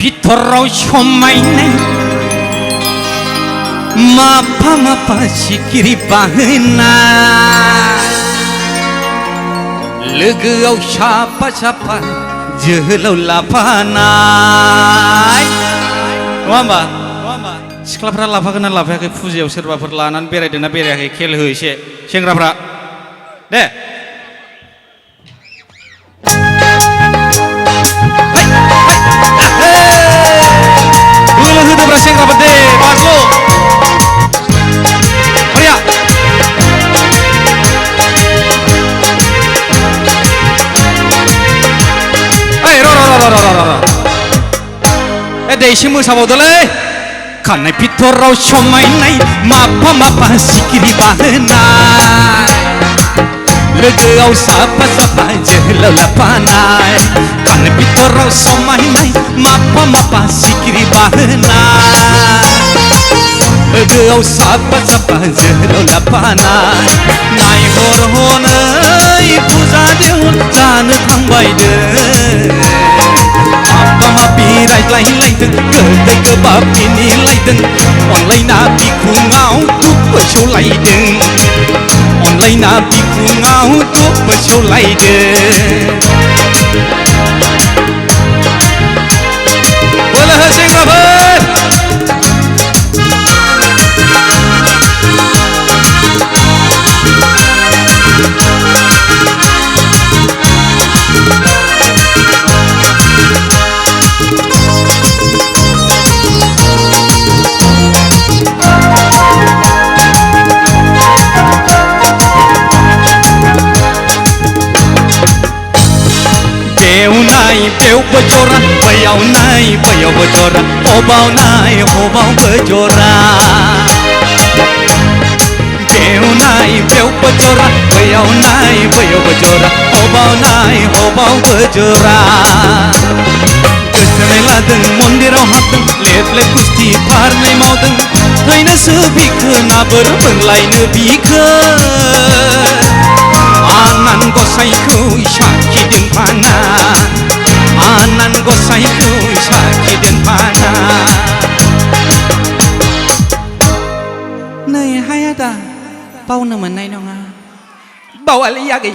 भितराव समायनाय माफा माफा सिखिरि बाहोनाय लोगोआव साफा साफा जोहोलाव लाफानाय नङा होमबा सिख्लाफ्रा लाफागोन ना लाफायाखै फुजायाव सोरबाफोर लानानै बेरायदोंना बेरायाखै खेल हो एसे सेंग्राफ्रा दे होदोब्रा सेंग्राफोर दे बारल' मारिया ओइ र' दे एसे मोसाबावदोलै खानाय भितराव समायनाय माफा माफा सिखिरि बाहोनाय लोगोआव साफा साफा जोहोलाव लाफानाय खानाय भितराव समायनाय माफा माफा सिखिरि बाहोनाय लोगोआव साफा साफा जोहोलाव लाफानाय नायहर हनै फुजा देवल जानो थांबायदों माफा माफि रायज्लायलायदों गोदै गोबाब मिनिलायदों अनलायना बिखुङाव दुब सौलायदों अनलायना बिखुङाव दुब सौलायदों बोलो हो सेंग्राफोर बेवबो जरा बैयाव नाय बैयावबो जरा हबाव नाय हबावबो जरा बेव नाय बेवबो जरा बैयाव नाय बैयावबो जरा हबाव नाय हबावबो जरा गोसोनाय लादों मन्दिराव हाबदों लेफ लेफ गुस्थि फारनै मावदों हैनोसो बिखो ना बोर मोनलायनो बिखो आनान गसाइखौ साखिदों फाना आनान गसाइखौ साखिदों फाना नै हाय आदा बावनो मोननाय नङा बावालै आगै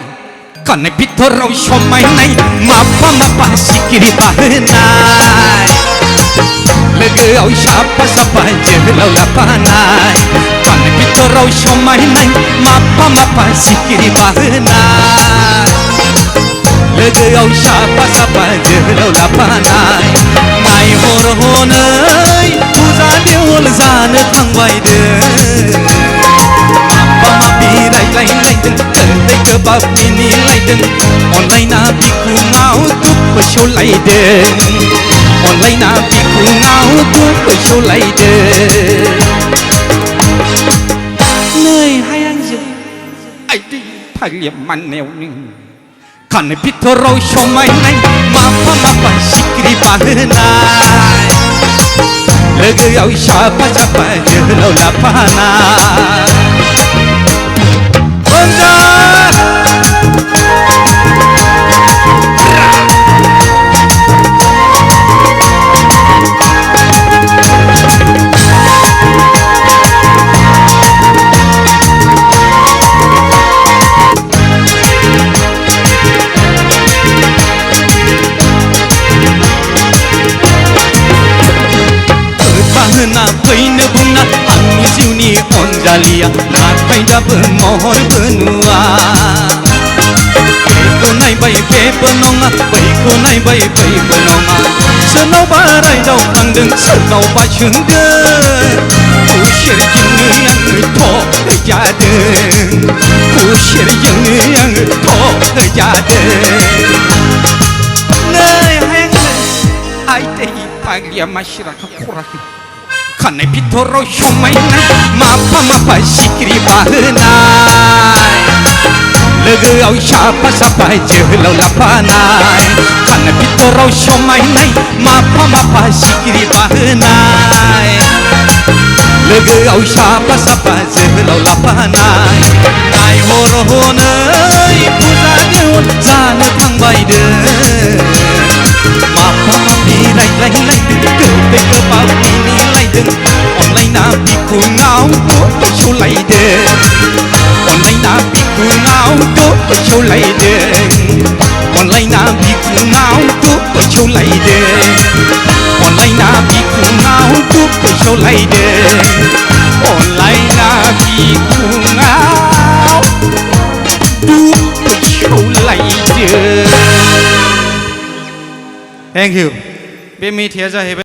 खानाय भितराव समायनाय माफा माफा सिखिरि बाहोनाय लोगोआव साफा साफा जोहोलाव लाफानाय खानाय भितराव समायनाय माफा माफा सिखिरि बाहोनाय लोगोआव साफा साफा जोहोलाव लाफानाय नायहर हनै फुजा देवल जानो थांबायदों माफा माफि रायज्लायलायदों गोदै गोबाब मिनिलायदों अनलायना बिखुङाव दुब सौलायदों अनलायना बिखुङाव दुब सौलायदों नै हाय आंजों आइदै फाग्लिया माननायावनो खानाय भितराव समायनाय माफा माफा सिखिरि बाहोनाय लोगोआव साफा साफा जोहोलाव लाफानाय फैनो बुंना आंनि जिउनि अनजालिया नाथाय दाबो महरबो नुवा बेखौ नायबाय बेबो नङा बैखौ नायबाय बैबो नङा सोरनावबा रायदावफ्लांदों सोरनावबा सोंदों खुसेरजोंनो आङो थ'जादों खुसेरजोंनो आङो थ'जादों नै हाय आइदै फाग्लिया मासिराखौ खराखै खानाय भितराव समायनाय माफा माफा सिखिरि बाहोनाय लोगोआव साफा साफा जोहोलाव लाफानाय खानाय भितराव समायनाय माफा माफा सिखिरि बाहोनाय लोगोआव साफा साफा जोहोलाव लाफानाय नायहर हनै फुजा देवल जानो थांबायदों माफा माफि रायज्लायलायदों गोदै गोबाब मिनिलायदों अनलायना बिखुङाव सौलायदों अनलायना बिखुङाव सौलायदों अनलायना बिखुङाव सौलायदों अनलायना बिखुङाव सौलायदों अनलायना बिखुङाव सौलायदों। थेंक इउ बे मेथाइआ जाहैबाय